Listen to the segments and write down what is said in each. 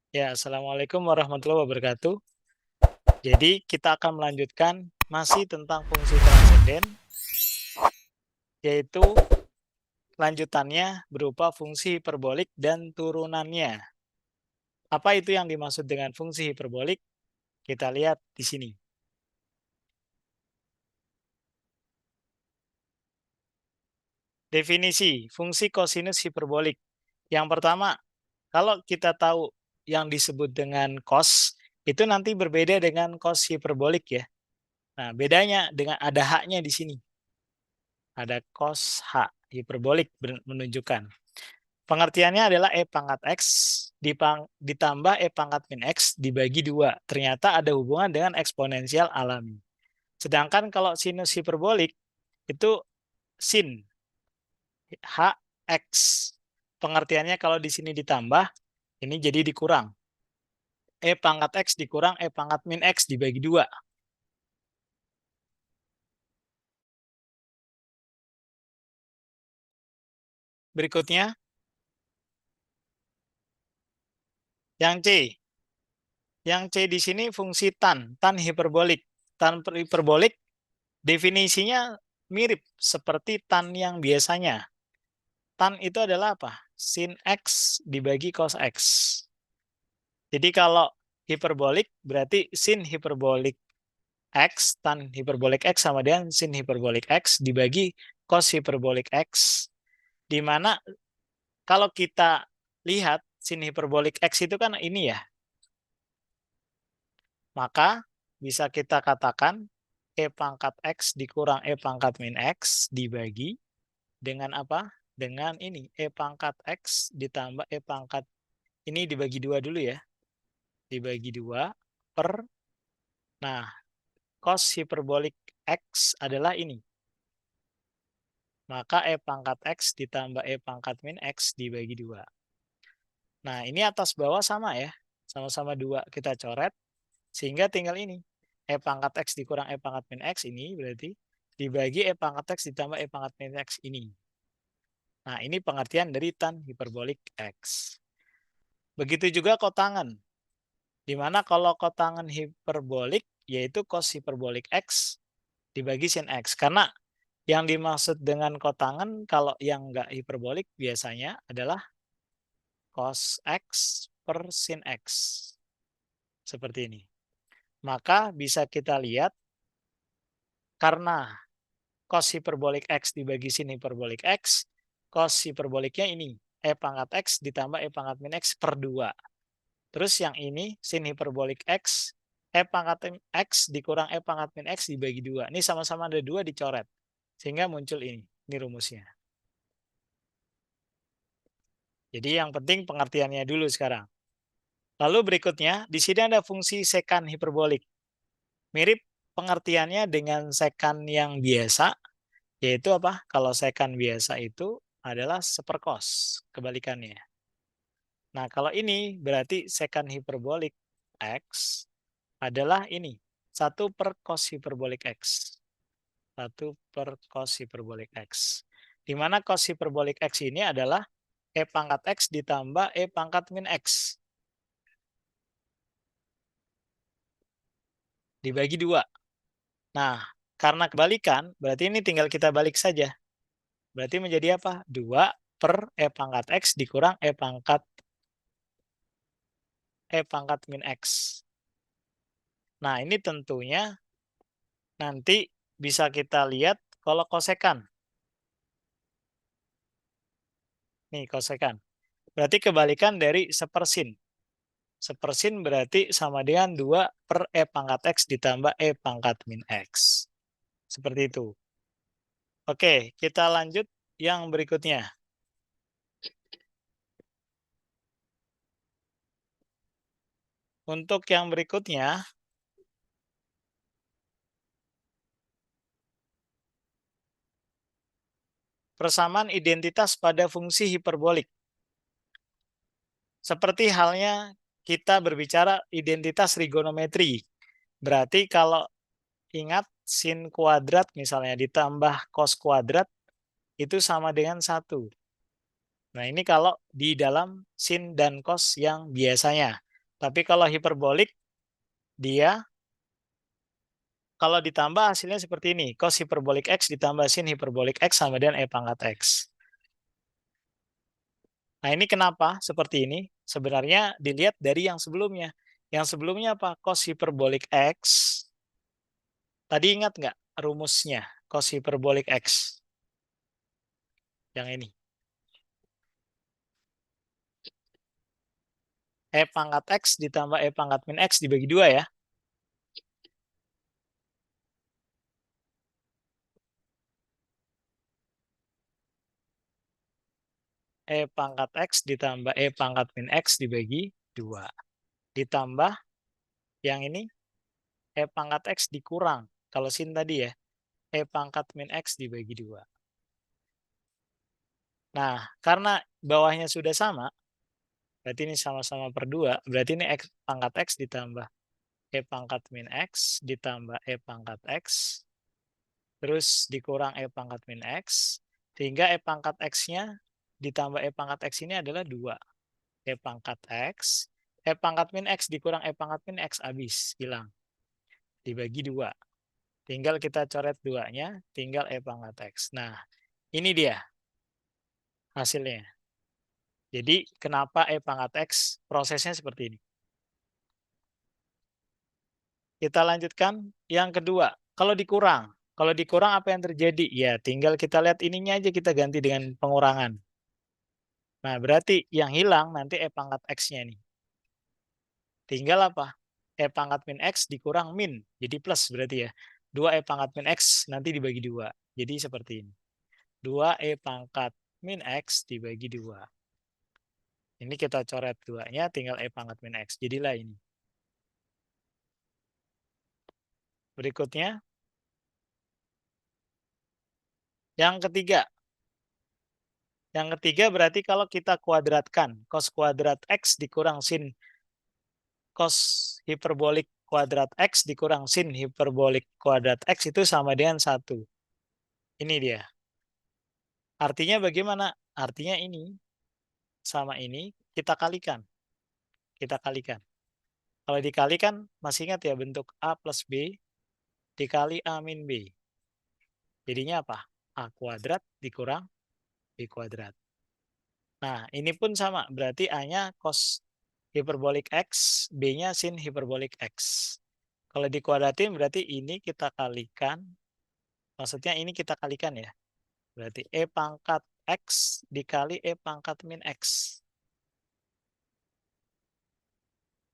Ya, Assalamualaikum warahmatullahi wabarakatuh. Jadi, kita akan melanjutkan masih tentang fungsi transenden, yaitu lanjutannya berupa fungsi hiperbolik dan turunannya. Apa itu yang dimaksud dengan fungsi hiperbolik? Kita lihat di sini. Definisi fungsi kosinus hiperbolik. Yang pertama, kalau kita tahu yang disebut dengan cos, itu nanti berbeda dengan cos hiperbolik ya. Nah, bedanya dengan ada haknya di sini. Ada cos H, hiperbolik menunjukkan. Pengertiannya adalah E pangkat X ditambah E pangkat min X dibagi 2. Ternyata ada hubungan dengan eksponensial alami. Sedangkan kalau sinus hiperbolik, itu sin H X. Pengertiannya kalau di sini ditambah, ini jadi dikurang. E pangkat X dikurang E pangkat min X dibagi 2. Berikutnya, yang C. Yang C di sini fungsi tan hiperbolik. Tan hiperbolik definisinya mirip seperti tan yang biasanya. Tan itu adalah apa? Sin X dibagi cos X. Jadi kalau hiperbolik berarti sin hiperbolik X, tan hiperbolik X sama dengan sin hiperbolik X dibagi cos hiperbolik X. Di mana kalau kita lihat sin hiperbolik X itu kan ini ya. Maka bisa kita katakan E pangkat X dikurang E pangkat min X dibagi dengan apa? Dengan ini, E pangkat X ditambah E pangkat, ini dibagi 2 dulu ya. Dibagi 2 per, nah, cos hiperbolik X adalah ini. Maka E pangkat X ditambah E pangkat min X dibagi 2. Nah, ini atas bawah sama ya. Sama-sama 2 kita coret. Sehingga tinggal ini. E pangkat X dikurang E pangkat min X ini berarti dibagi E pangkat X ditambah E pangkat min X ini. Nah, ini pengertian dari tan hiperbolik X. Begitu juga kotangan. Di mana kalau kotangan hiperbolik, yaitu cos hiperbolik X dibagi sin X. Karena yang dimaksud dengan kotangan, kalau yang nggak hiperbolik biasanya adalah cos X per sin X. Seperti ini. Maka bisa kita lihat, karena cos hiperbolik X dibagi sin hiperbolik X, cos hiperboliknya ini, E pangkat X ditambah E pangkat min X per 2. Terus yang ini, sin hiperbolik X, E pangkat X dikurang E pangkat min X dibagi 2. Ini sama-sama ada 2 dicoret. Sehingga muncul ini rumusnya. Jadi yang penting pengertiannya dulu sekarang. Lalu berikutnya, di sini ada fungsi sekan hiperbolik. Mirip pengertiannya dengan sekan yang biasa, yaitu apa? Kalau sekan biasa itu adalah seperkos, kebalikannya. Nah, kalau ini berarti sekan hiperbolik X adalah ini, 1 per cos hiperbolik X. 1 per cos hiperbolik X. Di mana cos hiperbolik X ini adalah E pangkat X ditambah E pangkat min X. Dibagi 2. Nah, karena kebalikan, berarti ini tinggal kita balik saja. Berarti menjadi apa? 2 per E pangkat X dikurang E pangkat min X. Nah, ini tentunya nanti bisa kita lihat kalau kosekan. Nih, kosekan. Berarti kebalikan dari sepersin. Sepersin berarti sama dengan 2 per E pangkat X ditambah E pangkat min X. Seperti itu. Oke, kita lanjut yang berikutnya. Untuk yang berikutnya, persamaan identitas pada fungsi hiperbolik. Seperti halnya kita berbicara identitas trigonometri. Berarti kalau ingat sin kuadrat misalnya ditambah cos kuadrat itu sama dengan 1. Nah, ini kalau di dalam sin dan cos yang biasanya. Tapi kalau hiperbolik, dia kalau ditambah hasilnya seperti ini. Cos hiperbolik X ditambah sin hiperbolik X sama dengan E pangkat X. Nah, ini kenapa seperti ini? Sebenarnya dilihat dari yang sebelumnya. Yang sebelumnya apa? Cos hiperbolik X. Tadi ingat nggak rumusnya? Cos hiperbolik X. Yang ini. E pangkat X ditambah E pangkat min X dibagi 2 ya. E pangkat X ditambah E pangkat min X dibagi 2. Ditambah yang ini E pangkat X dikurang. Kalau sin tadi ya. E pangkat min X dibagi 2. Nah, karena bawahnya sudah sama, berarti ini sama-sama per 2, berarti ini X pangkat X ditambah E pangkat min X ditambah E pangkat X, terus dikurang E pangkat min X, sehingga E pangkat X-nya ditambah E pangkat X ini adalah 2. E pangkat X, E pangkat min X dikurang E pangkat min X, habis, hilang. Dibagi 2. Tinggal kita coret 2-nya, tinggal E pangkat X. Nah, ini dia hasilnya. Jadi, kenapa E pangkat X prosesnya seperti ini. Kita lanjutkan yang kedua. Kalau dikurang apa yang terjadi? Ya, tinggal kita lihat ininya aja kita ganti dengan pengurangan. Nah, berarti yang hilang nanti E pangkat X-nya nih. Tinggal apa? E pangkat min X dikurang min. Jadi plus berarti ya. 2 E pangkat min X nanti dibagi 2. Jadi seperti ini. 2 E pangkat min X dibagi 2. Ini kita coret 2-nya, tinggal E pangkat min X. Jadilah ini. Berikutnya. Yang ketiga. Yang ketiga berarti kalau kita kuadratkan. Cos kuadrat X dikurang sin cos hiperbolik kuadrat X dikurang sin hiperbolik kuadrat X itu sama dengan 1. Ini dia. Artinya bagaimana? Artinya ini sama ini kita kalikan. Kita kalikan. Kalau dikalikan, masih ingat ya bentuk A plus B dikali A min B. Jadinya apa? A kuadrat dikurang B kuadrat. Nah, ini pun sama. Berarti A-nya cos hiperbolik X, B-nya sin hiperbolik X. Kalau dikuadratin berarti ini kita kalikan. Maksudnya ini kita kalikan ya. Berarti E pangkat X dikali E pangkat min X.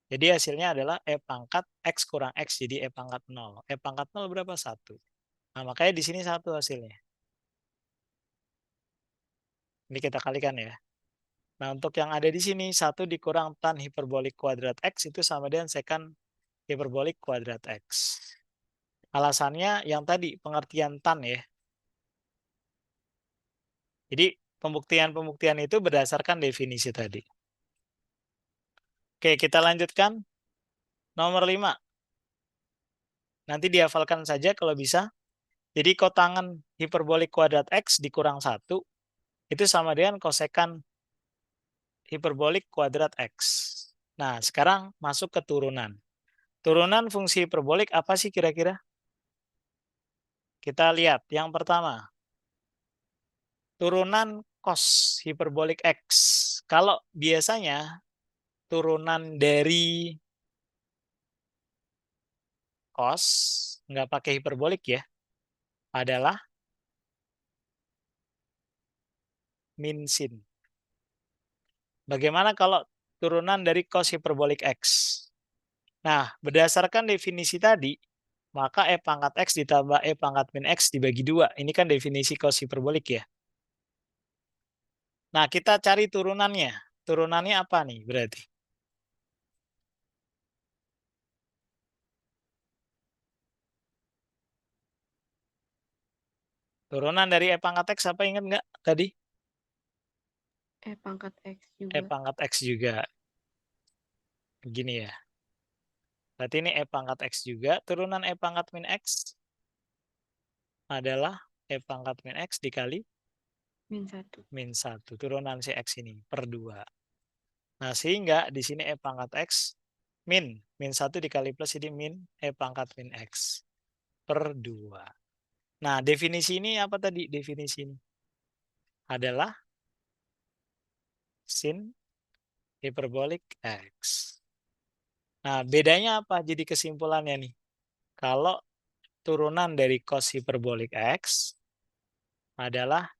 Jadi hasilnya adalah E pangkat X kurang X. Jadi E pangkat 0. E pangkat 0 berapa? 1. Nah, makanya di sini 1 hasilnya. Ini kita kalikan ya. Nah, untuk yang ada di sini, 1 dikurang tan hiperbolik kuadrat X itu sama dengan secant hiperbolik kuadrat X. Alasannya yang tadi, pengertian tan ya. Jadi, pembuktian-pembuktian itu berdasarkan definisi tadi. Oke, kita lanjutkan. Nomor 5. Nanti dihafalkan saja kalau bisa. Jadi, kotangan hiperbolik kuadrat X dikurang 1, itu sama dengan kosekan hiperbolik kuadrat X. Nah, sekarang masuk ke turunan. Turunan fungsi hiperbolik apa sih kira-kira? Kita lihat. Yang pertama, turunan cos hiperbolik X. Kalau biasanya turunan dari cos, nggak pakai hiperbolik ya, adalah min sin. Bagaimana kalau turunan dari cos hiperbolik X? Nah, berdasarkan definisi tadi, maka E pangkat X ditambah E pangkat min X dibagi 2. Ini kan definisi cos hiperbolik ya. Nah, kita cari turunannya. Turunannya apa nih berarti? Turunan dari E pangkat X apa, ingat nggak tadi? E pangkat X E juga. pangkat X juga. Begini ya. Berarti ini E pangkat X juga. Turunan E pangkat min X adalah E pangkat min X dikali Min 1. min 1. Turunan si X ini per 2. Nah, sehingga di sini E pangkat X min 1 dikali plus ini min E pangkat min X per 2. Nah, definisi ini apa tadi? Definisi ini adalah sin hiperbolik X. Nah, bedanya apa? Jadi kesimpulannya nih. Kalau turunan dari cos hiperbolik X adalah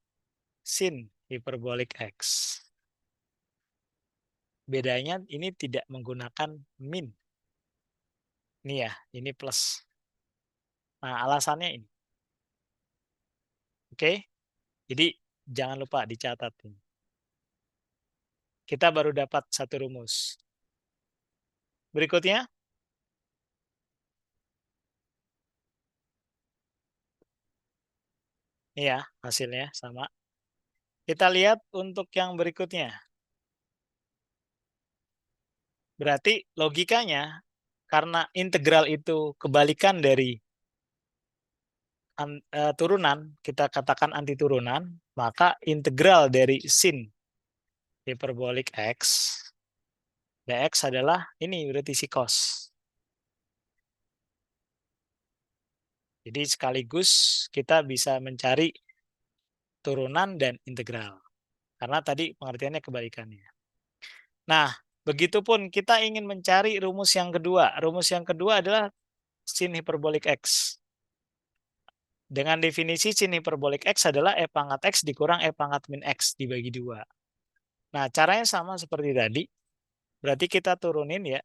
sin hiperbolik X. Bedanya ini tidak menggunakan min. Ini ya, ini plus. Nah, alasannya ini. Oke? Jadi, jangan lupa dicatat ini. Kita baru dapat satu rumus. Berikutnya, ini ya, hasilnya sama. Kita lihat untuk yang berikutnya. Berarti logikanya, karena integral itu kebalikan dari turunan, kita katakan anti turunan, maka integral dari sin hiperbolik X, dx adalah ini berarti si cos. Jadi sekaligus kita bisa mencari turunan dan integral. Karena tadi pengertiannya kebalikannya. Nah, begitupun kita ingin mencari rumus yang kedua. Rumus yang kedua adalah sin hiperbolik X. Dengan definisi sin hiperbolik X adalah E pangkat X dikurang E pangkat min X dibagi 2. Nah, caranya sama seperti tadi. Berarti kita turunin ya.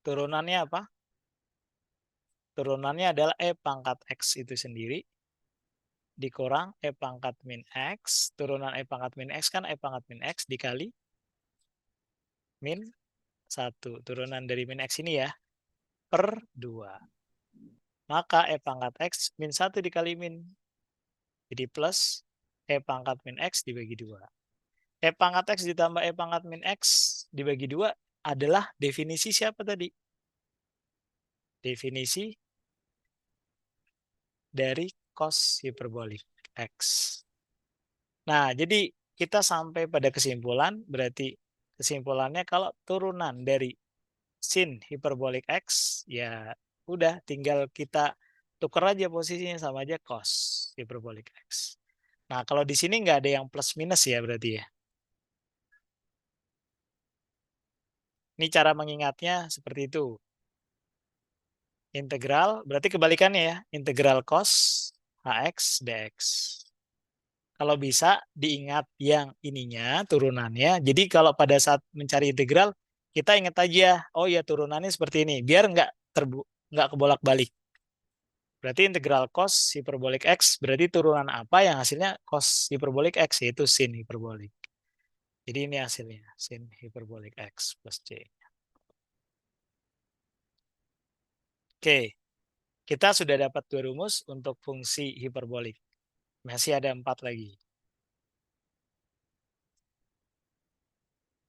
Turunannya apa? Turunannya adalah E pangkat X itu sendiri dikurang E pangkat min X. Turunan E pangkat min X kan E pangkat min X dikali min 1. Turunan dari min X ini ya. Per 2. Maka E pangkat X min 1 dikali min. Jadi plus E pangkat min X dibagi 2. E pangkat X ditambah E pangkat min X dibagi 2 adalah definisi siapa tadi? Definisi dari cos hiperbolik X. Nah, jadi kita sampai pada kesimpulan, berarti kesimpulannya kalau turunan dari sin hiperbolik X, ya udah tinggal kita tukar aja posisinya sama aja cos hiperbolik X. Nah, kalau di sini nggak ada yang plus minus ya berarti ya. Ini cara mengingatnya seperti itu. Integral, berarti kebalikannya ya. Integral cos HX dx. Kalau bisa diingat yang ininya, turunannya. Jadi kalau pada saat mencari integral, kita ingat aja, oh ya turunannya seperti ini. Biar nggak kebolak-balik. Berarti integral cos hiperbolik X berarti turunan apa yang hasilnya cos hiperbolik X, yaitu sin hiperbolik. Jadi ini hasilnya, sin hiperbolik X plus C. Oke, kita sudah dapat 2 rumus untuk fungsi hiperbolik. Masih ada 4 lagi.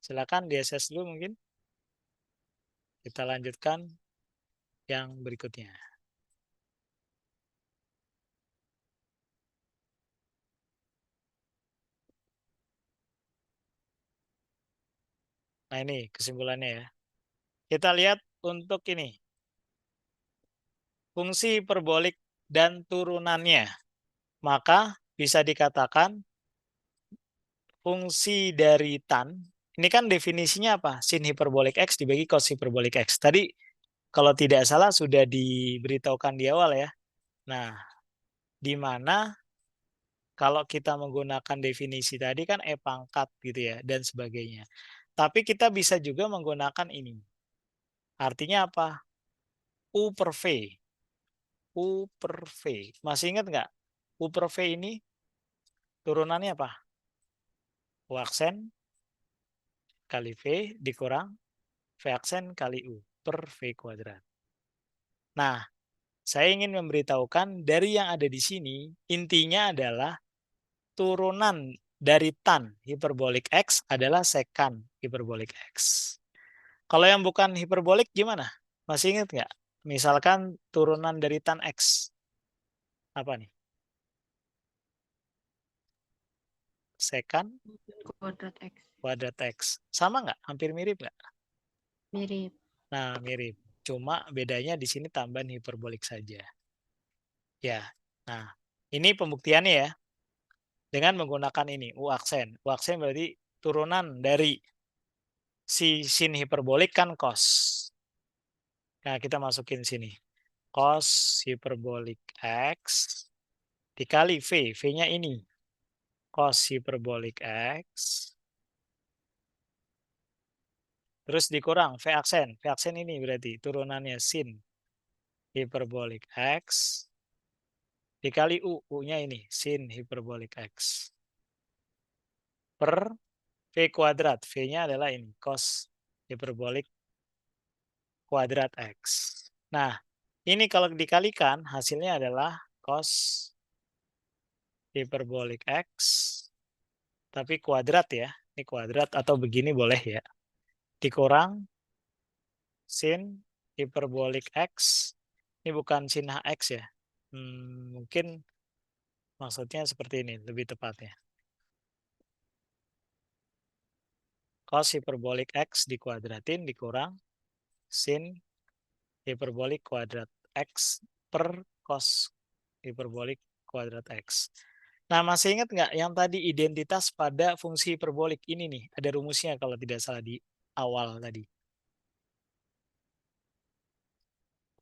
Silakan di-assess dulu mungkin. Kita lanjutkan yang berikutnya. Nah ini kesimpulannya ya. Kita lihat untuk ini. Fungsi hiperbolik dan turunannya. Maka bisa dikatakan fungsi dari tan, ini kan definisinya apa? Sin hiperbolik X dibagi cos hiperbolik X. Tadi kalau tidak salah sudah diberitahukan di awal ya. Nah, di mana kalau kita menggunakan definisi tadi kan E pangkat gitu ya, dan sebagainya. Tapi kita bisa juga menggunakan ini. Artinya apa? U per V. U per V. Masih ingat nggak? U per V ini turunannya apa? U aksen kali V dikurang V aksen kali U per V kuadrat. Nah, saya ingin memberitahukan dari yang ada di sini, intinya adalah turunan dari tan hiperbolik X adalah sekan hiperbolik X. Kalau yang bukan hiperbolik gimana? Masih ingat nggak? Misalkan turunan dari tan X. Apa nih? Sekan Kuadrat X. kuadrat X. Sama nggak? Hampir mirip nggak? Mirip. Nah, mirip. Cuma bedanya di sini tambahan hiperbolik saja. Ya. Nah, ini pembuktiannya ya. Dengan menggunakan ini, U aksen. U aksen berarti turunan dari si sin hiperbolik kan cos. Nah, kita masukin sini. Cos hiperbolik X dikali V. V-nya ini. Cos hiperbolik X. Terus dikurang V aksen. V aksen ini berarti turunannya sin hiperbolik X dikali U. U-nya ini. Sin hiperbolik X. Per V kuadrat. V-nya adalah ini. Cos hiperbolik kuadrat X. Nah, ini kalau dikalikan hasilnya adalah cos hiperbolik X. Tapi kuadrat ya. Ini kuadrat atau begini boleh ya. Dikurang sin hiperbolik X. Ini bukan sin HX ya. Mungkin maksudnya seperti ini lebih tepatnya. Cos hiperbolik X dikuadratin dikurang sin hiperbolik kuadrat X per cos hiperbolik kuadrat X. Nah, masih ingat nggak yang tadi identitas pada fungsi hiperbolik ini nih? Ada rumusnya kalau tidak salah di awal tadi.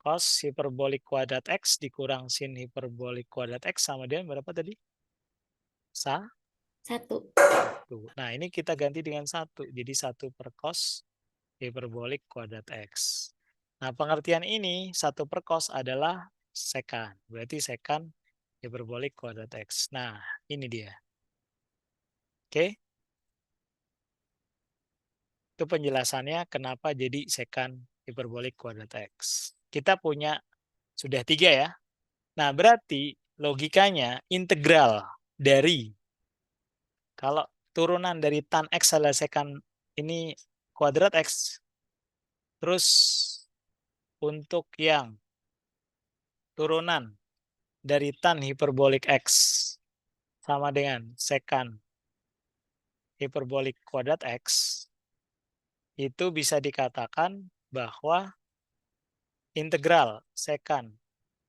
Cos hiperbolik kuadrat X dikurang sin hiperbolik kuadrat X sama dengan berapa tadi? Satu. Nah, ini kita ganti dengan 1. Jadi 1 per cos hiperbolik kuadrat X. Nah, pengertian ini 1 per cos adalah sekan. Berarti sekan hiperbolik kuadrat X. Nah, ini dia. Oke. Itu penjelasannya kenapa jadi sekan hiperbolik kuadrat X. Kita punya sudah 3 ya. Nah, berarti logikanya integral dari kalau turunan dari tan X adalah sekan ini kuadrat X. Terus untuk yang turunan dari tan hiperbolik X sama dengan sekan hiperbolik kuadrat X, itu bisa dikatakan bahwa integral sekan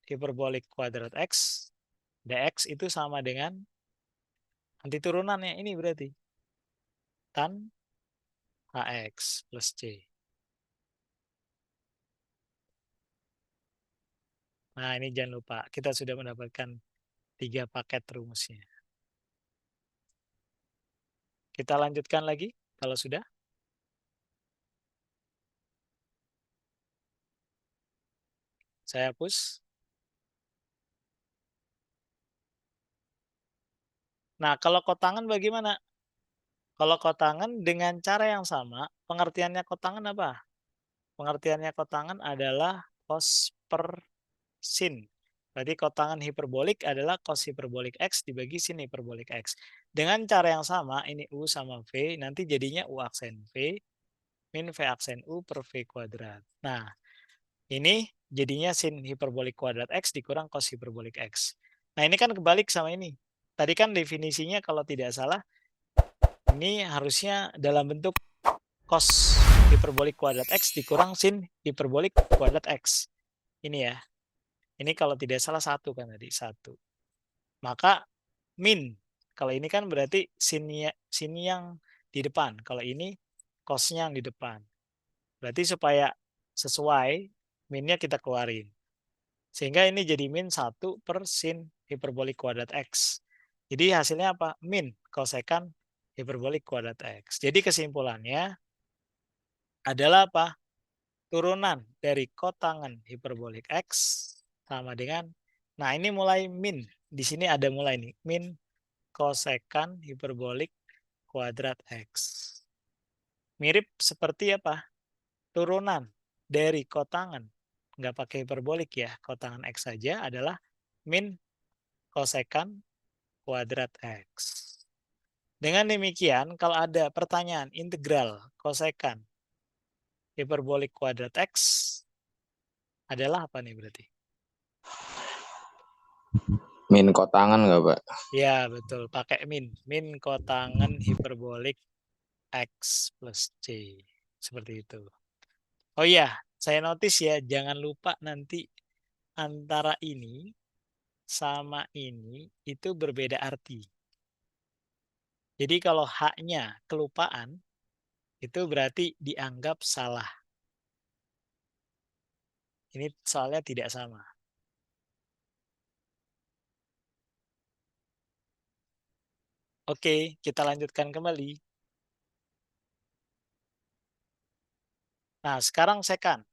hiperbolik kuadrat X dx itu sama dengan anti turunannya ini berarti tan hx plus c. Nah, ini jangan lupa kita sudah mendapatkan 3 paket rumusnya. Kita lanjutkan lagi kalau sudah. Saya hapus. Nah, kalau kotangan bagaimana? Kalau kotangan dengan cara yang sama, pengertiannya kotangan apa? Pengertiannya kotangan adalah cos per sin. Berarti kotangan hiperbolik adalah cos hiperbolik X dibagi sin hiperbolik X. Dengan cara yang sama, ini U sama V, nanti jadinya U aksen V min V aksen U per V kuadrat. Nah, ini jadinya sin hiperbolik kuadrat X dikurang cos hiperbolik X. Nah, ini kan kebalik sama ini. Tadi kan definisinya kalau tidak salah, ini harusnya dalam bentuk cos hiperbolik kuadrat X dikurang sin hiperbolik kuadrat X. Ini ya. Ini kalau tidak salah 1 kan tadi, 1. Maka min. Kalau ini kan berarti sin yang di depan. Kalau ini cosnya yang di depan. Berarti supaya sesuai, minnya kita keluarin. Sehingga ini jadi min 1 per sin hiperbolik kuadrat X. Jadi hasilnya apa? Min kosekan hiperbolik kuadrat X. Jadi kesimpulannya adalah apa? Turunan dari kotangan hiperbolik X sama dengan, nah ini mulai min. Di sini ada mulai nih, min kosekan hiperbolik kuadrat X. Mirip seperti apa? Turunan dari kotangan, nggak pakai hiperbolik ya, kotangan X saja adalah min kosekan kuadrat X. Dengan demikian, kalau ada pertanyaan integral kosekan hiperbolik kuadrat X adalah apa nih berarti? Min kotangan nggak, Pak? Ya, betul. Pakai min. Min kotangan hiperbolik X plus C. Seperti itu. Oh iya, saya notice ya, jangan lupa nanti antara ini sama ini itu berbeda arti. Jadi kalau haknya kelupaan, itu berarti dianggap salah. Ini soalnya tidak sama. Oke, kita lanjutkan kembali. Nah, sekarang second.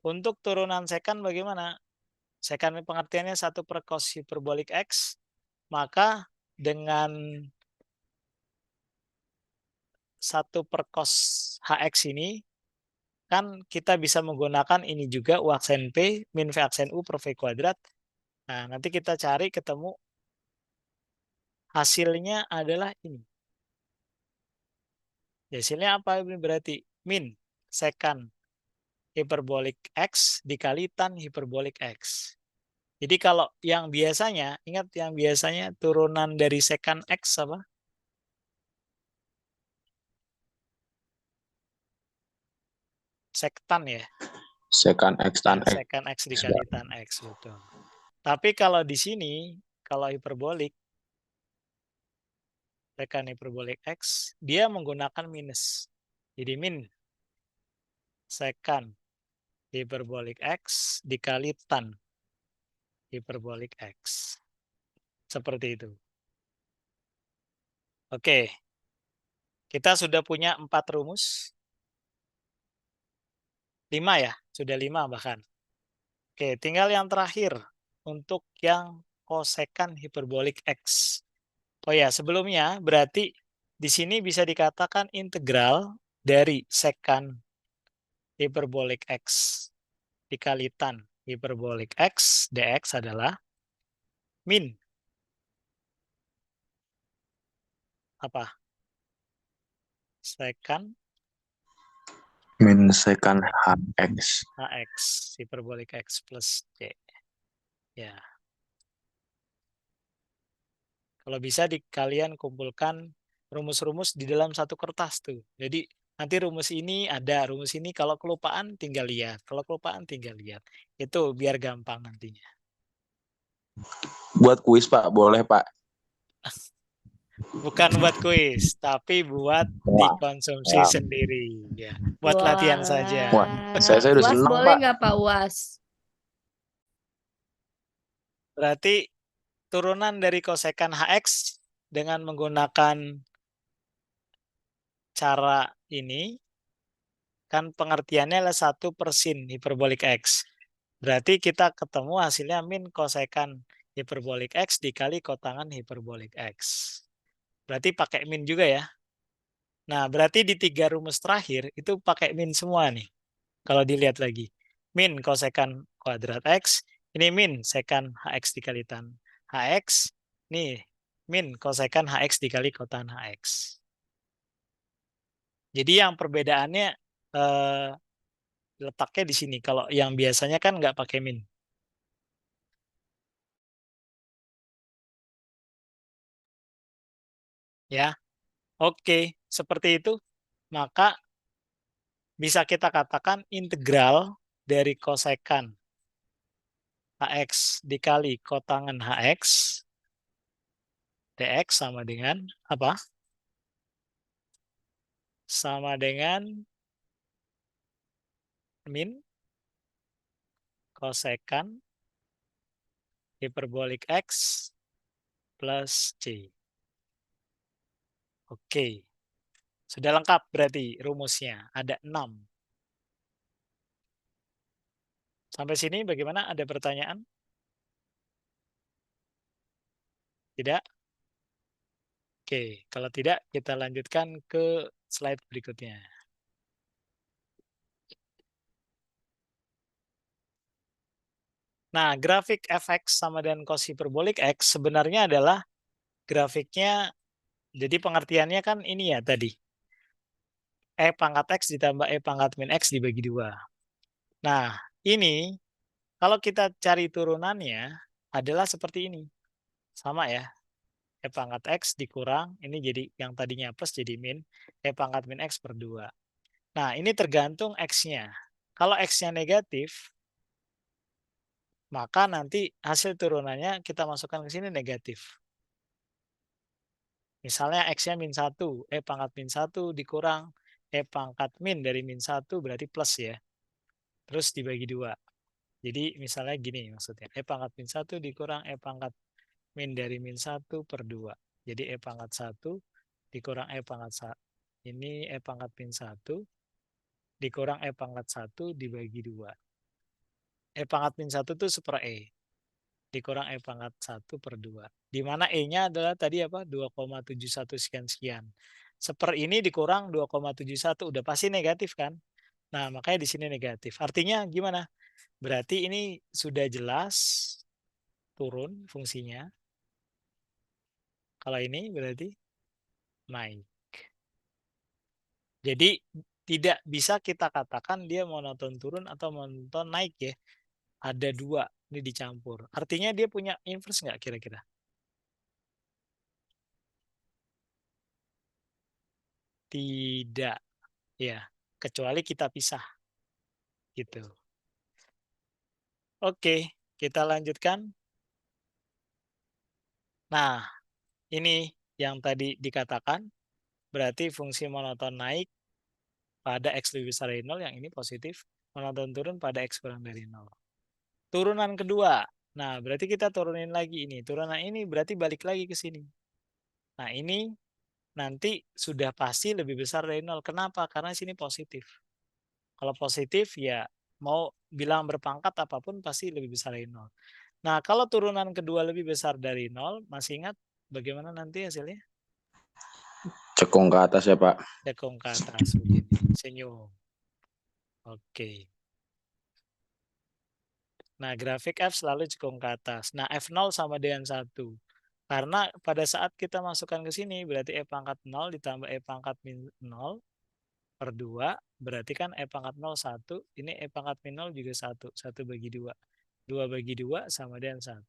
Untuk turunan second bagaimana? Second pengertiannya 1 per cos hiperbolik X, maka dengan 1 per cos HX ini, kan kita bisa menggunakan ini juga U aksen P min V aksen U per V kuadrat. Nah, nanti kita cari ketemu hasilnya adalah ini. Hasilnya apa ini berarti? Min secant hiperbolik X dikali tan hiperbolik X. Jadi kalau yang biasanya, ingat yang biasanya turunan dari secant X apa? Sektan ya. Secant X tan X. Secant X dikali tan X, betul. Tapi kalau di sini, kalau hiperbolik, secant hiperbolik X, dia menggunakan minus. Jadi min secant hiperbolik X dikali tan hiperbolik X. Seperti itu. Oke. Kita sudah punya 4 rumus. 5 ya, sudah 5 bahkan. Oke, tinggal yang terakhir untuk yang kosekan hiperbolik X. Oh ya, sebelumnya berarti di sini bisa dikatakan integral dari secant hiperbolik X dikali tan hiperbolik X dx adalah min apa? Secant Min secant HX. HX hiperbolik X plus C. Ya. Kalau bisa kalian kumpulkan rumus-rumus di dalam satu kertas tuh. Jadi nanti rumus ini ada, rumus ini kalau kelupaan tinggal lihat. Kalau kelupaan tinggal lihat. Itu biar gampang nantinya. Buat kuis Pak, boleh Pak? Bukan buat kuis, tapi buat Wah, dikonsumsi ya. sendiri. Ya, buat latihan saja. Wah, saya udah UAS seneng boleh Pak. nggak Pak UAS? Berarti turunan dari kosekan HX dengan menggunakan cara ini, kan pengertiannya adalah 1 per sin hiperbolik X. Berarti kita ketemu hasilnya min kosekan hiperbolik X dikali kotangan hiperbolik X. Berarti pakai min juga ya. Nah, berarti di 3 rumus terakhir itu pakai min semua nih. Kalau dilihat lagi. Min kosekan kuadrat X. Ini min sekan HX dikali tan HX. Nih, min kosekan HX dikali kotan HX. Jadi yang perbedaannya letaknya di sini. Kalau yang biasanya kan nggak pakai min. Ya, oke. Seperti itu. Maka bisa kita katakan integral dari kosekan HX dikali kotangan HX dx sama dengan apa? Sama dengan min kosekan hiperbolik X plus C. Oke. Sudah lengkap berarti rumusnya. Ada 6. Sampai sini bagaimana? Ada pertanyaan? Tidak? Oke. Kalau tidak, kita lanjutkan ke slide berikutnya. Nah, grafik fx sama dengan cos hiperbolik X sebenarnya adalah grafiknya, jadi pengertiannya kan ini ya tadi. E pangkat X ditambah E pangkat min X dibagi 2. Nah, ini kalau kita cari turunannya adalah seperti ini. Sama ya. E pangkat X dikurang, ini jadi yang tadinya plus jadi min, E pangkat min X per 2. Nah, ini tergantung X-nya. Kalau X-nya negatif, maka nanti hasil turunannya kita masukkan ke sini negatif. Misalnya X-nya min 1, E pangkat min 1 dikurang E pangkat min dari min 1 berarti plus ya. Terus dibagi 2. Jadi misalnya gini maksudnya. E pangkat min 1 dikurang E pangkat min dari min 1 per 2. Jadi E pangkat 1 dikurang E pangkat 1. Ini E pangkat min 1 dikurang E pangkat 1 dibagi 2. E pangkat min 1 itu super E. Dikurang E pangkat 1 per 2. Di mana E-nya adalah tadi apa? 2,71 sekian-sekian. Seper ini dikurang 2,71. Udah pasti negatif kan? Nah, makanya di sini negatif. Artinya gimana? Berarti ini sudah jelas turun fungsinya. Kalau ini berarti naik. Jadi tidak bisa kita katakan dia monoton turun atau monoton naik ya. Ada dua, ini dicampur. Artinya dia punya inverse nggak kira-kira? Tidak, ya. Kecuali kita pisah, gitu. Oke, kita lanjutkan. Nah, ini yang tadi dikatakan, berarti fungsi monoton naik pada X lebih besar dari 0, yang ini positif. Monoton turun pada X kurang dari 0. Turunan kedua, nah berarti kita turunin lagi ini. Turunan ini berarti balik lagi ke sini. Nah ini nanti sudah pasti lebih besar dari 0. Kenapa? Karena sini positif. Kalau positif ya mau bilang berpangkat apapun pasti lebih besar dari 0. Nah kalau turunan kedua lebih besar dari 0, masih ingat bagaimana nanti hasilnya? Cekung ke atas ya Pak. Cekung ke atas begini, senyum. Oke. Nah grafik F selalu cekung ke atas. Nah F0 sama dengan 1. Karena pada saat kita masukkan ke sini, berarti E pangkat 0 ditambah E pangkat min 0 per 2, berarti kan E pangkat 0 1, ini E pangkat min 0 juga 1, 1 bagi 2. 2 bagi 2 sama dengan 1.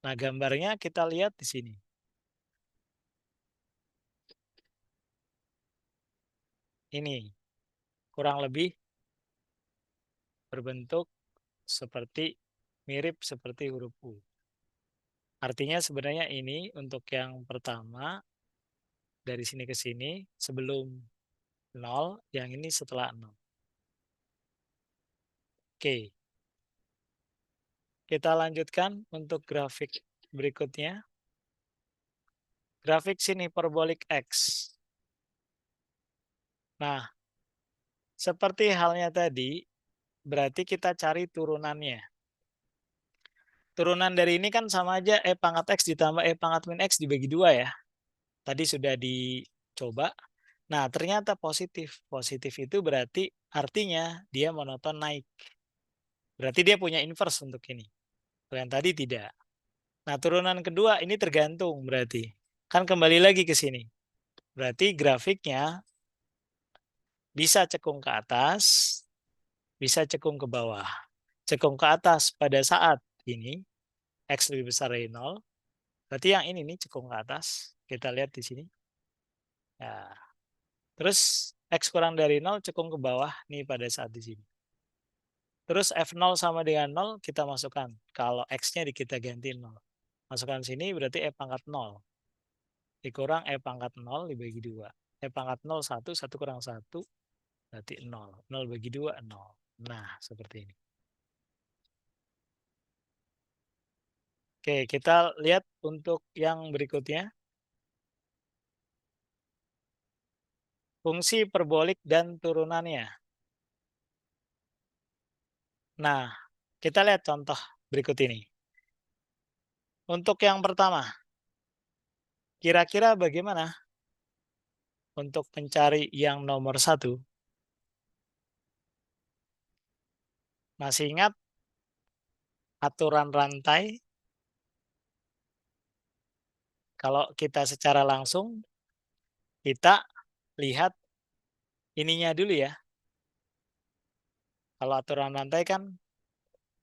Nah gambarnya kita lihat di sini. Ini kurang lebih berbentuk seperti mirip seperti huruf U. Artinya sebenarnya ini untuk yang pertama dari sini ke sini sebelum 0, yang ini setelah 0. Oke. Kita lanjutkan untuk grafik berikutnya. Grafik sini parabolic X. Nah, seperti halnya tadi, berarti kita cari turunannya. Turunan dari ini kan sama aja E pangkat X ditambah E pangkat min X dibagi 2 ya. Tadi sudah dicoba. Nah, ternyata positif. Positif itu berarti artinya dia monoton naik. Berarti dia punya inverse untuk ini. Yang tadi tidak. Nah, turunan kedua ini tergantung berarti. Kan kembali lagi ke sini. Berarti grafiknya bisa cekung ke atas, bisa cekung ke bawah. Cekung ke atas pada saat ini, X lebih besar dari 0. Berarti yang ini nih cekung ke atas. Kita lihat di sini. Ya. Terus X kurang dari 0 cekung ke bawah nih pada saat di sini. Terus F0 sama dengan 0 kita masukkan. Kalau X-nya kita ganti 0. Masukkan sini berarti E pangkat 0. Dikurang E pangkat 0 dibagi 2. E pangkat 0 1, 1 kurang 1 berarti 0. 0 bagi 2, 0. Nah, seperti ini. Oke, kita lihat untuk yang berikutnya. Fungsi parbolik dan turunannya. Nah, kita lihat contoh berikut ini. Untuk yang pertama, kira-kira bagaimana untuk mencari yang nomor 1? Masih ingat aturan rantai? Kalau kita secara langsung, kita lihat ininya dulu ya. Kalau aturan rantai kan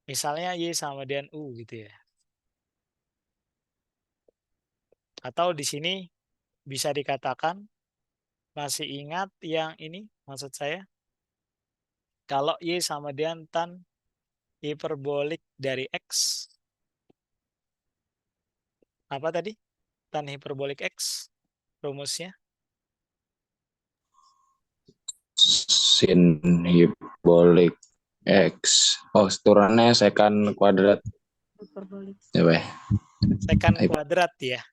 misalnya Y sama dengan U gitu ya. Atau di sini bisa dikatakan Masih ingat yang ini maksud saya? Kalau Y sama dengan tan hiperbolik dari X. Apa tadi? Tan hiperbolik X. Rumusnya. Sin hiperbolik X. Oh, turunannya secant kuadrat. Hiperbolik. Ya, Pak. Secant kuadrat ya.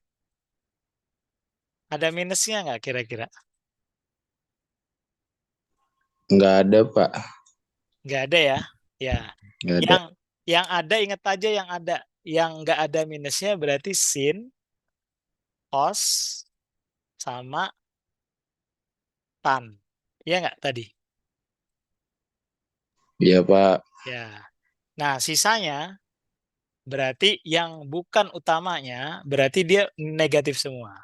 Ada minusnya nggak kira-kira? Nggak ada, Pak. Nggak ada ya. Ya. Nggak ada. Yang ada ingat aja yang ada. Yang nggak ada minusnya berarti sin, cos, sama tan. Iya nggak tadi? Iya, Pak. Ya. Nah, sisanya berarti yang bukan utamanya berarti dia negatif semua.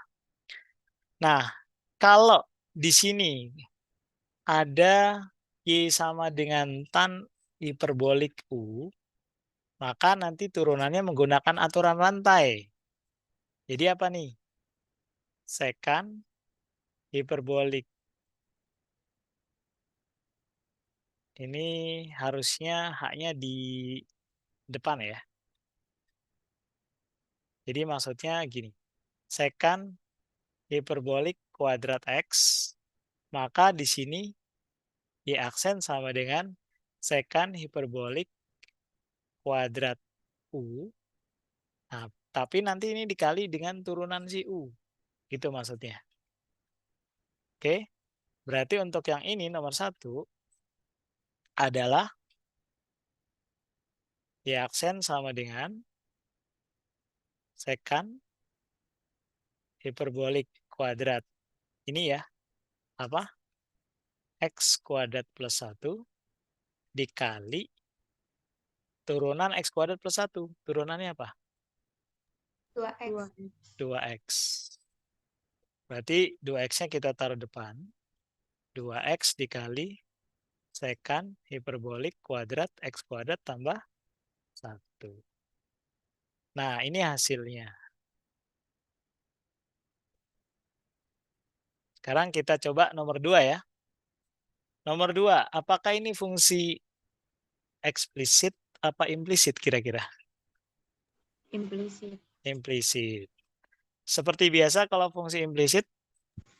Nah, kalau di sini ada Y sama dengan tan hiperbolik U, maka nanti turunannya menggunakan aturan rantai. Jadi apa nih? Secant hiperbolik. Ini harusnya H-nya di depan ya. Jadi maksudnya gini. Secant hiperbolik kuadrat X, maka di sini Y aksen sama dengan secant hiperbolik kuadrat U. Nah, tapi nanti ini dikali dengan turunan si U. Gitu maksudnya. Oke. Berarti untuk yang ini nomor 1 adalah Y aksen sama dengan secant hiperbolik kuadrat. Ini ya. Apa? X kuadrat plus 1 dikali turunan X kuadrat plus 1. Turunannya apa? 2X. 2X. Berarti 2X-nya kita taruh depan. 2X dikali secant hiperbolik kuadrat X kuadrat tambah 1. Nah, ini hasilnya. Sekarang kita coba nomor 2 ya. Nomor 2, apakah ini fungsi eksplisit apa implisit kira-kira? Implisit. Implisit. Seperti biasa kalau fungsi implisit,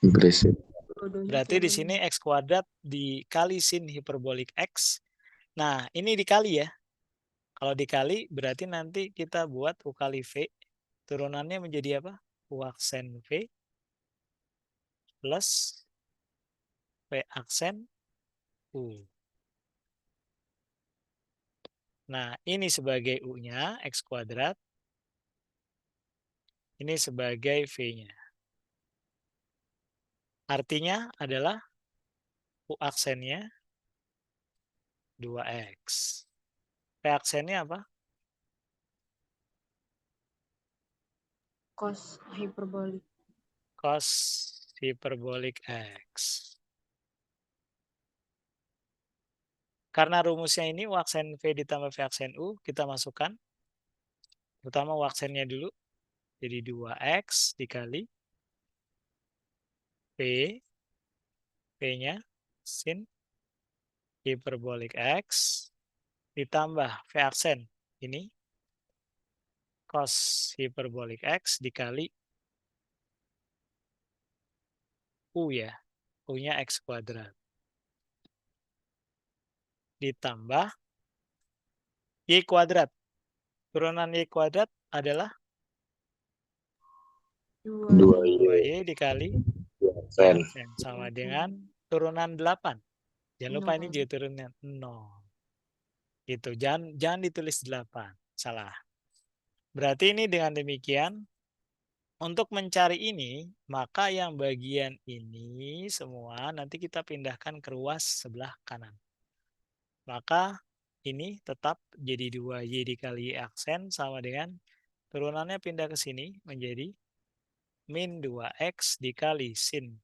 Implisit. berarti di sini X kuadrat dikali sin hiperbolik X. Nah, ini dikali ya. Kalau dikali berarti nanti kita buat U kali V. Turunannya menjadi apa? U aksen V plus V aksen U. Nah, ini sebagai U-nya, X kuadrat. Ini sebagai V-nya. Artinya adalah U aksennya 2X. V aksennya apa? Cos hiperbolik. Cos hiperbolik X. Karena rumusnya ini U aksen V ditambah V aksen U, kita masukkan. Pertama U aksennya dulu. Jadi 2X dikali V. V-nya sin hiperbolik X ditambah V aksen. Ini cos hiperbolik X dikali U ya. U-nya X kuadrat. Ditambah Y kuadrat. Turunan Y kuadrat adalah 2Y dikali Y Sen. aksen. Sama dengan turunan 8. Jangan lupa ini juga turunan 0. Gitu. Jangan ditulis 8. Salah. Berarti ini dengan demikian, untuk mencari ini, maka yang bagian ini semua nanti kita pindahkan ke ruas sebelah kanan. Maka ini tetap jadi 2Y dikali Y aksen sama dengan turunannya pindah ke sini menjadi min 2X dikali sin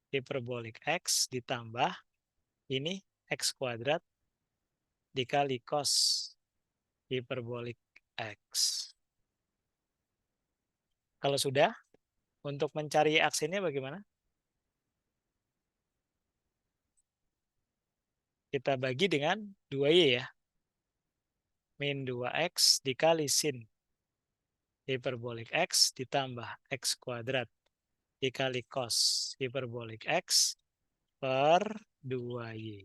hiperbolik X ditambah ini X kuadrat dikali cos hiperbolik X. Kalau sudah, untuk mencari aksennya bagaimana? kita bagi dengan 2Y ya. Min 2X dikali sin hiperbolik X ditambah X kuadrat dikali cos hiperbolik X per 2Y.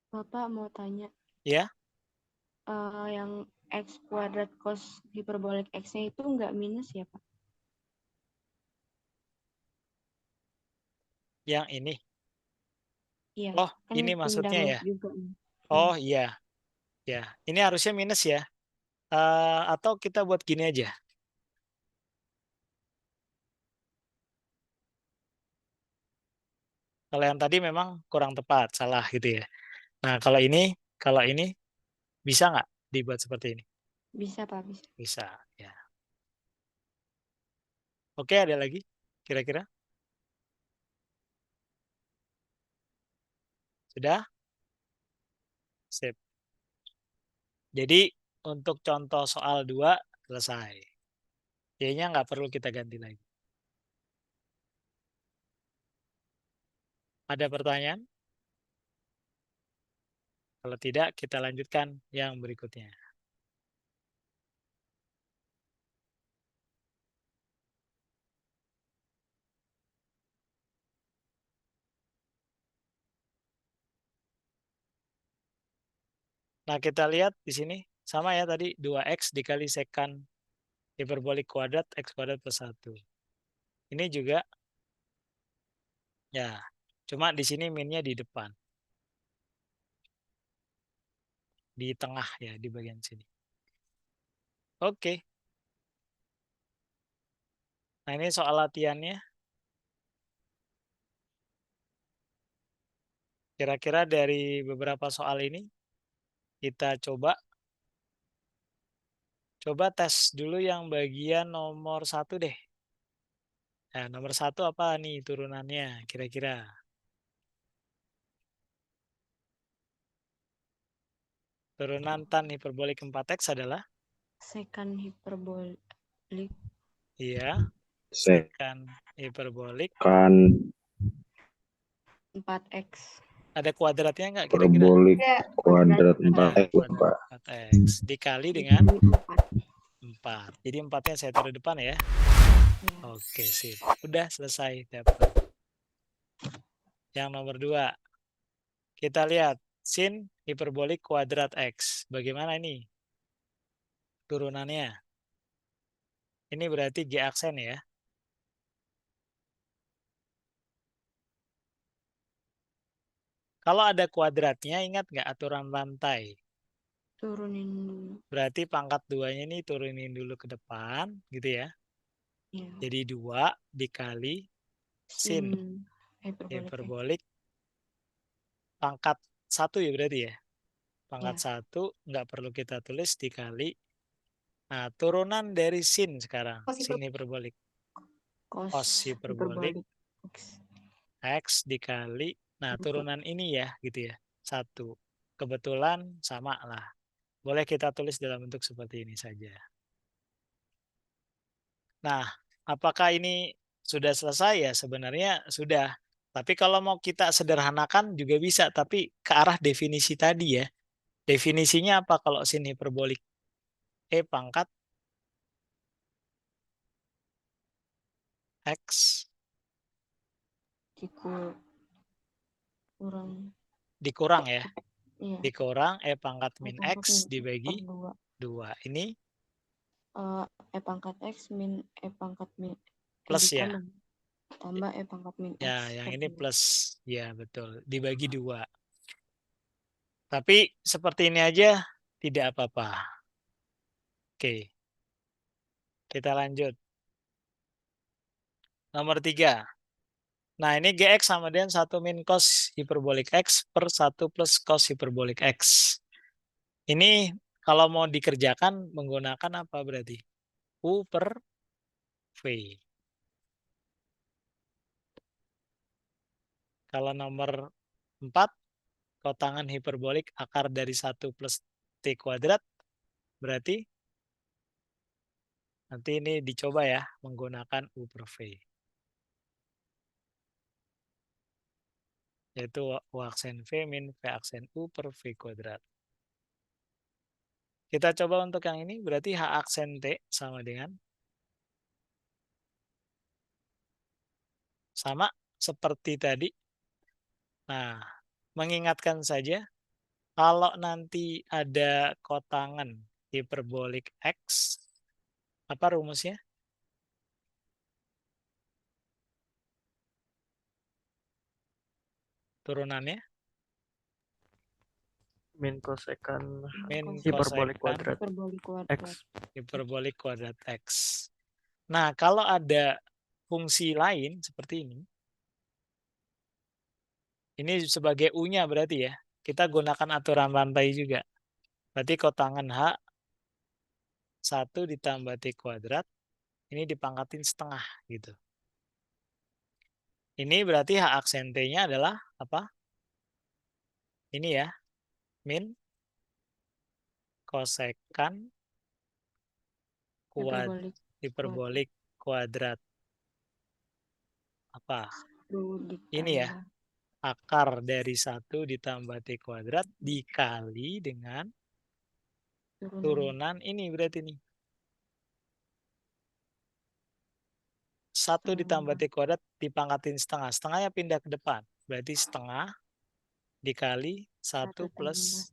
Bapak mau tanya, Ya, yang X kuadrat cos hiperbolik X-nya itu nggak minus ya, Pak? yang ini. Iya, Oh, kan ini pindah maksudnya log ya. juga. Nih. Oh iya, ya. Ini harusnya minus ya. Atau kita buat gini aja. Kalau yang tadi memang kurang tepat, salah gitu ya. Nah, kalau ini bisa nggak dibuat seperti ini? Bisa, Pak, bisa. Bisa, ya. Oke, ada lagi kira-kira? Sudah? Sip. Jadi untuk contoh soal 2 selesai. Y-nya nggak perlu kita ganti lagi. Ada pertanyaan? Kalau tidak, kita lanjutkan yang berikutnya. Nah, kita lihat di sini. Sama ya tadi, 2X dikali sekant hiperbolik kuadrat, X kuadrat plus 1. Ini juga, ya, cuma di sini minnya di depan. Di tengah ya, di bagian sini. Oke. Nah, ini soal latihannya. Kira-kira dari beberapa soal ini, kita coba tes dulu yang bagian nomor 1 deh. Nah, nomor 1 apa nih turunannya kira-kira? Turunan tan hiperbolik 4X adalah? Sekant hiperbolik Iya, sekant hiperbolik. Kan 4X. Ada kuadratnya nggak kira-kira? hiperbolik Ya, kuadrat Ada 4X, kuadrat Pak. 4X. Dikali dengan Dikali 4. 4. Jadi 4-nya saya taruh depan ya. Ya. Oke, sip. Udah selesai dapat. Yang nomor 2. Kita lihat sin hiperbolik kuadrat X. Bagaimana ini? Turunannya. Ini berarti G aksen ya. Kalau ada kuadratnya, ingat nggak aturan rantai? Turunin dulu. Berarti pangkat 2-nya ini turunin dulu ke depan, gitu ya. Ya. Jadi 2 dikali sin hiperbolik pangkat 1 ya berarti ya. Pangkat Ya. 1 nggak perlu kita tulis dikali. Nah, turunan dari sin sekarang. Sin hiperbolik. Cos hiperbolik X. X dikali. Nah, turunan ini ya gitu ya. 1. Kebetulan sama lah. Boleh kita tulis dalam bentuk seperti ini saja. Nah, apakah ini sudah selesai ya? Sebenarnya sudah. Tapi kalau mau kita sederhanakan juga bisa. Tapi ke arah definisi tadi ya. Definisinya apa kalau sin hiperbolik? E pangkat X dikurang ya. Iya. Dikurang E pangkat min pangkat X min dibagi per 2. Ini E pangkat X min E pangkat min plus ya. tambah E pangkat min X. Ya, yang ini plus. Ya, betul. Dibagi 2. Tapi seperti ini aja tidak apa-apa. Oke. Kita lanjut. Nomor 3. Nah, ini GX sama dengan 1 min cos hiperbolik X per 1 plus cos hiperbolik X. Ini kalau mau dikerjakan menggunakan apa berarti? U per V. Kalau nomor 4, kotangan hiperbolik akar dari 1 plus T kuadrat, berarti nanti ini dicoba ya menggunakan U per V. yaitu U aksen V min V aksen U per V kuadrat. Kita coba untuk yang ini, berarti H aksen T sama dengan sama seperti tadi. Nah, mengingatkan saja, kalau nanti ada kotangan hiperbolik X, apa rumusnya? Turunannya? Min kosekan Min hiperbolik kosekan kuadrat Hiperbolik kuadrat. X. hiperbolik kuadrat X. Nah, kalau ada fungsi lain seperti ini sebagai U-nya berarti ya, kita gunakan aturan rantai juga. Berarti kotangan H 1 ditambah T kuadrat, ini dipangkatin setengah gitu. Ini berarti H aksen T-nya adalah apa? Ini ya, min kosekan hiperbolik kuadrat. Apa? Ini ya, akar dari 1 ditambah T kuadrat dikali dengan turunan ini berarti nih. 1 ditambah T kuadrat dipangkatin setengah. Setengahnya pindah ke depan. Berarti setengah dikali 1 plus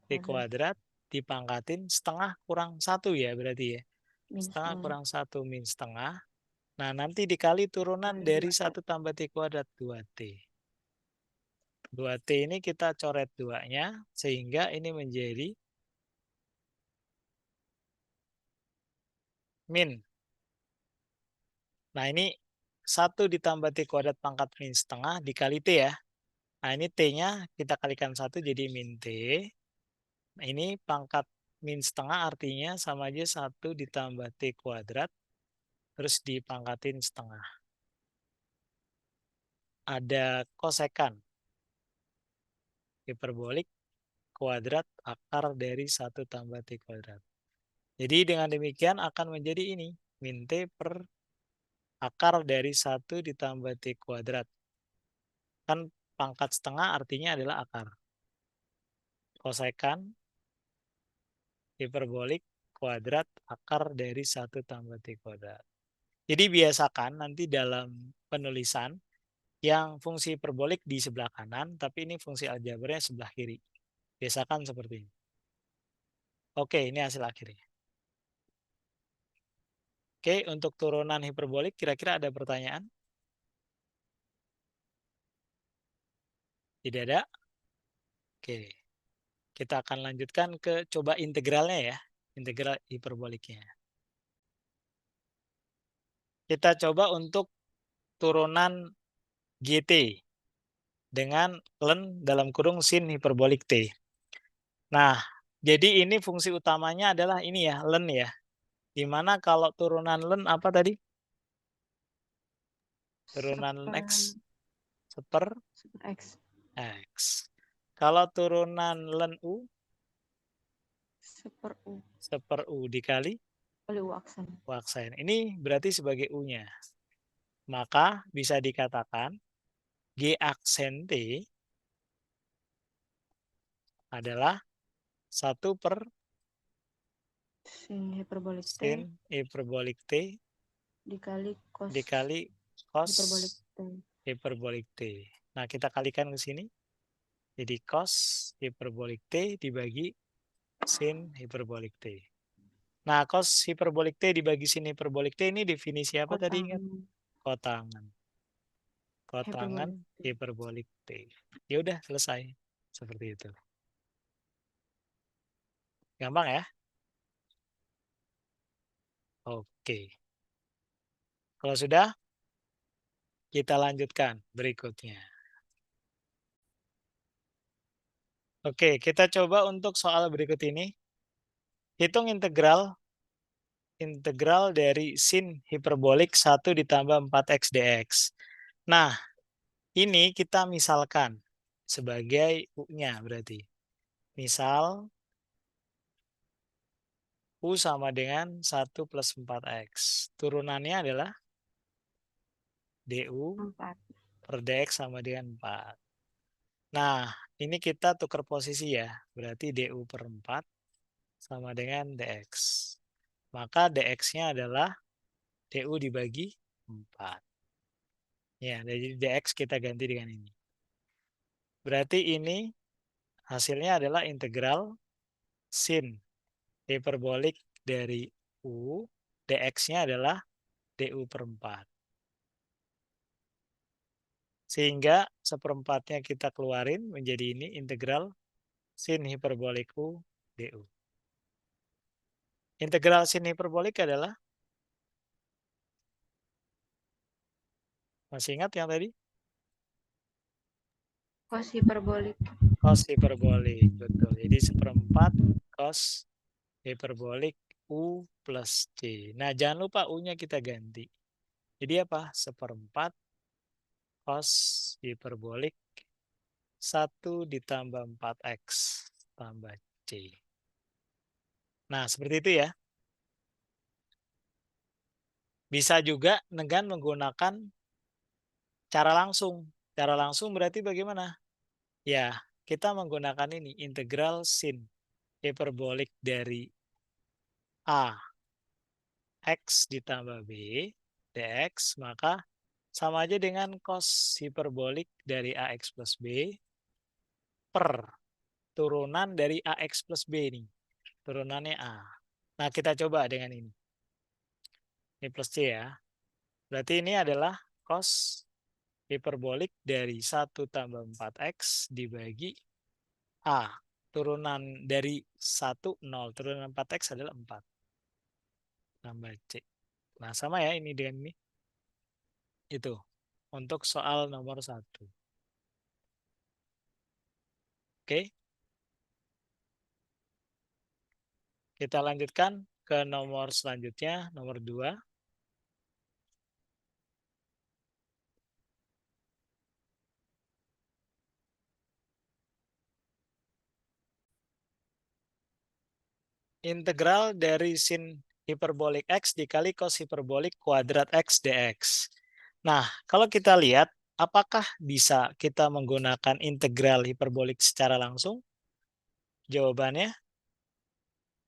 T kuadrat dipangkatin setengah kurang 1 ya berarti ya. Setengah kurang 1 min setengah. Nah, nanti dikali turunan dari 1 tambah T kuadrat 2T. 2T ini kita coret 2-nya sehingga ini menjadi min. Nah, ini 1 ditambah T kuadrat pangkat min setengah dikali T ya. Nah, ini T-nya kita kalikan 1 jadi min T. Nah, ini pangkat min setengah artinya sama aja 1 ditambah T kuadrat. Terus dipangkatin setengah. Ada kosekan hiperbolik kuadrat akar dari 1 tambah T kuadrat. Jadi dengan demikian akan menjadi ini. Min T per akar dari 1 ditambah T kuadrat. Kan pangkat setengah artinya adalah akar. Kosekan hiperbolik kuadrat akar dari 1 tambah T kuadrat. Jadi biasakan nanti dalam penulisan yang fungsi hiperbolik di sebelah kanan, tapi ini fungsi aljabarnya sebelah kiri. Biasakan seperti ini. Oke, ini hasil akhirnya. Oke, untuk turunan hiperbolik kira-kira ada pertanyaan? Tidak ada? Oke. Kita akan lanjutkan ke coba integralnya ya. Integral hiperboliknya. Kita coba untuk turunan GT dengan len dalam kurung sin hiperbolik T. Nah, jadi ini fungsi utamanya adalah ini ya, len ya. Dimana kalau turunan len apa tadi? Turunan len X. Seper X. X. Kalau turunan len U? Seper U. Seper U dikali? Kali U aksen. U aksen. Ini berarti sebagai U-nya. Maka bisa dikatakan G aksen T adalah 1 per Sin hiperbolik T sin hiperbolik T dikali cos dikali cos hiperbolik T. hiperbolik T. Nah, kita kalikan ke sini. Jadi cos hiperbolik T dibagi sin hiperbolik T. Nah, cos hiperbolik T dibagi sin hiperbolik T ini definisi apa tadi ingat? Kotangan. Kotangan hiperbolik T. Ya udah selesai. Seperti itu. Gampang ya? Oke. Kalau sudah, kita lanjutkan berikutnya. Oke, kita coba untuk soal berikut ini. Hitung integral dari sin hiperbolik 1 ditambah 4x dx. Nah, ini kita misalkan sebagai U-nya berarti. Misal U sama dengan 1 plus 4x. Turunannya adalah du 4. per dx sama dengan 4. Nah, ini kita tukar posisi ya. Berarti DU per 4 sama dengan DX. Maka DX-nya adalah DU dibagi 4. Ya, jadi DX kita ganti dengan ini. Berarti ini hasilnya adalah integral sin hiperbolik dari U. DX-nya adalah DU per 4. Sehingga seperempatnya kita keluarin menjadi ini integral sin hiperbolik U DU. Integral sin hiperbolik adalah, masih ingat yang tadi? Cos hiperbolik. Cos hiperbolik, betul. Jadi seperempat cos hiperbolik U plus C. Nah, jangan lupa U-nya kita ganti. Jadi apa? Seperempat cos hiperbolik 1 ditambah 4X tambah C. Nah, seperti itu ya. Bisa juga dengan menggunakan cara langsung. Cara langsung berarti bagaimana? Ya, kita menggunakan ini, integral sin hiperbolik dari A X ditambah B dx, maka sama aja dengan cos hiperbolik dari AX plus B per turunan dari AX plus B nih. Turunannya A. Nah, kita coba dengan ini. Ini plus C ya. Berarti ini adalah cos hiperbolik dari 1 tambah 4X dibagi A. Turunan dari 1, 0. Turunan 4X adalah 4. Tambah C. Nah, sama ya ini dengan ini. Itu. Untuk soal nomor 1. Oke. Kita lanjutkan ke nomor selanjutnya, nomor 2. Integral dari sin hiperbolik X dikali cos hiperbolik kuadrat X dx. Nah, kalau kita lihat, apakah bisa kita menggunakan integral hiperbolik secara langsung? Jawabannya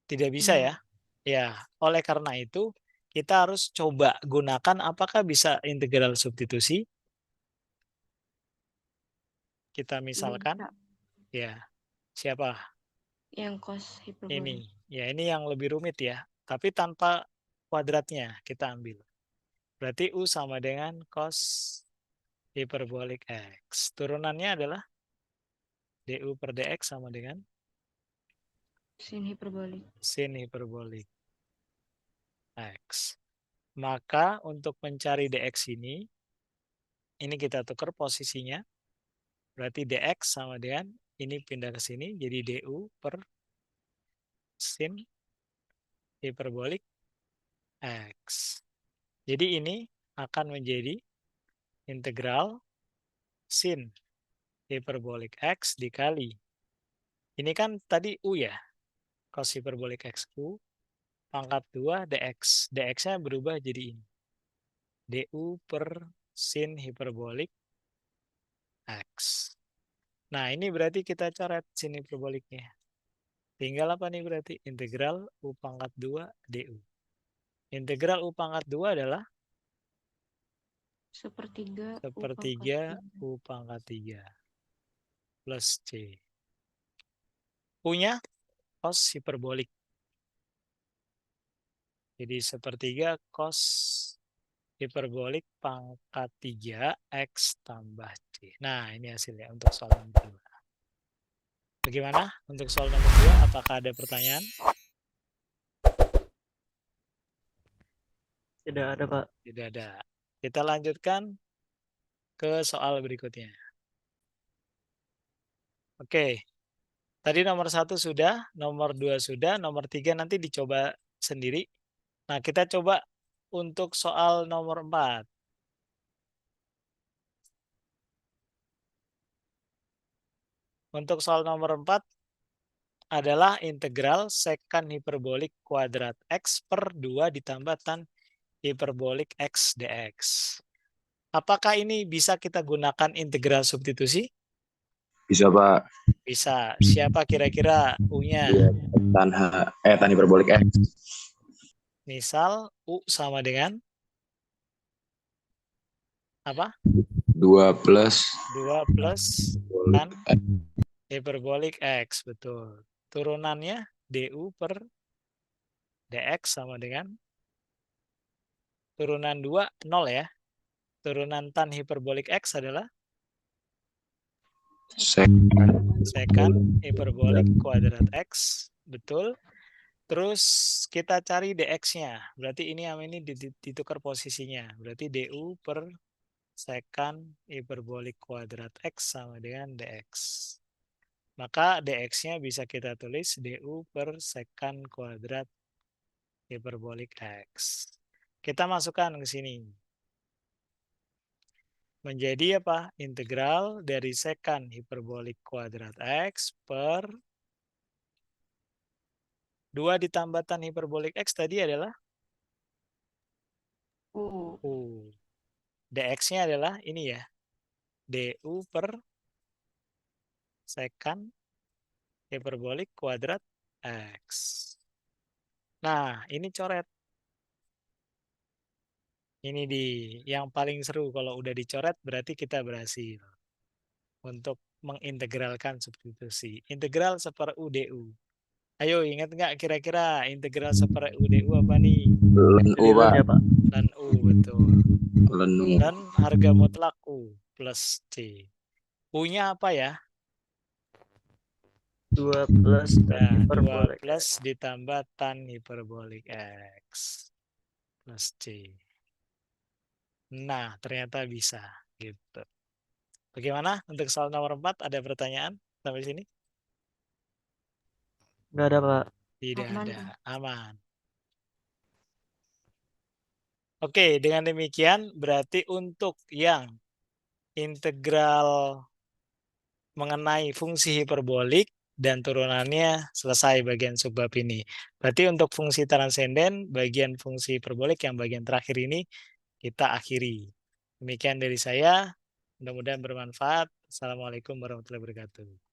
tidak bisa ya. Ya, oleh karena itu kita harus coba gunakan apakah bisa integral substitusi. Kita misalkan, Bisa. ya, siapa? Yang cos hiperbolik. Ini. Ya, ini yang lebih rumit ya. Tapi tanpa kuadratnya kita ambil. Berarti U sama dengan cos hiperbolik X. Turunannya adalah DU per DX sama dengan Sin hiperbolik. sin hiperbolik X. Maka untuk mencari DX ini kita tukar posisinya. Berarti DX sama dengan ini pindah ke sini jadi DU per sin hiperbolik X. Jadi ini akan menjadi integral sin hiperbolik X dikali. Ini kan tadi U ya, cos hiperbolik X U pangkat 2 dx. Dx-nya berubah jadi ini. DU per sin hiperbolik X. Nah, ini berarti kita coret sin hiperboliknya. Tinggal apa nih berarti? Integral U pangkat 2 DU. Integral U pangkat 2 adalah Sepertiga U pangkat 3 plus C. U-nya cos hiperbolik. Jadi sepertiga cos hiperbolik pangkat 3 X tambah C. Nah, ini hasilnya untuk soal nomor 2. Bagaimana untuk soal nomor 2? Apakah ada pertanyaan? Tidak ada, Pak. Tidak ada. Kita lanjutkan ke soal berikutnya. Oke. Tadi nomor 1 sudah, nomor 2 sudah, nomor 3 nanti dicoba sendiri. Nah, kita coba untuk soal nomor 4. Untuk soal nomor 4 adalah integral secant hiperbolik kuadrat X per 2 ditambah tan hiperbolik X dx. Apakah ini bisa kita gunakan integral substitusi? Bisa, Pak. Bisa. Siapa kira-kira U-nya? Tan hiperbolik X. Misal U sama dengan apa? 2 plus 2 plus tan hiperbolik X. Betul. Turunannya DU per DX sama dengan turunan 2, 0 ya. Turunan tan hiperbolik X adalah secant hiperbolik kuadrat X. Betul. Terus kita cari dx-nya. Berarti ini sama ini ditukar posisinya. Berarti du per secant hiperbolik kuadrat X sama dengan dx. Maka dx-nya bisa kita tulis du per secant kuadrat hiperbolik X. Kita masukkan ke sini. Menjadi apa? Integral dari secant hiperbolik kuadrat X per 2 ditambah tan hiperbolik X tadi adalah U. U. dx-nya adalah ini ya. du per secant hiperbolik kuadrat X. Nah, ini coret. Ini yang paling seru kalau udah dicoret berarti kita berhasil untuk mengintegralkan substitusi. Integral seper U du. Ayo ingat nggak kira-kira integral seper U du apa nih? ln U, Pak. Ya, Pak. Dan U betul. Ln U. Dan harga mutlak U plus C. U-nya apa ya? 2 plus tan Nah, 2 hiperbolik plus ditambah tan hiperbolik X plus C. Nah, ternyata bisa. Gitu. Bagaimana untuk soal nomor 4? Ada pertanyaan sampai sini? Nggak ada, Pak. Tidak Aman. ada. Aman. Oke, dengan demikian berarti untuk yang integral mengenai fungsi hiperbolik dan turunannya selesai bagian subbab ini. Berarti untuk fungsi transenden, bagian fungsi hiperbolik yang bagian terakhir ini kita akhiri. Demikian dari saya. Mudah-mudahan bermanfaat. Assalamualaikum warahmatullahi wabarakatuh.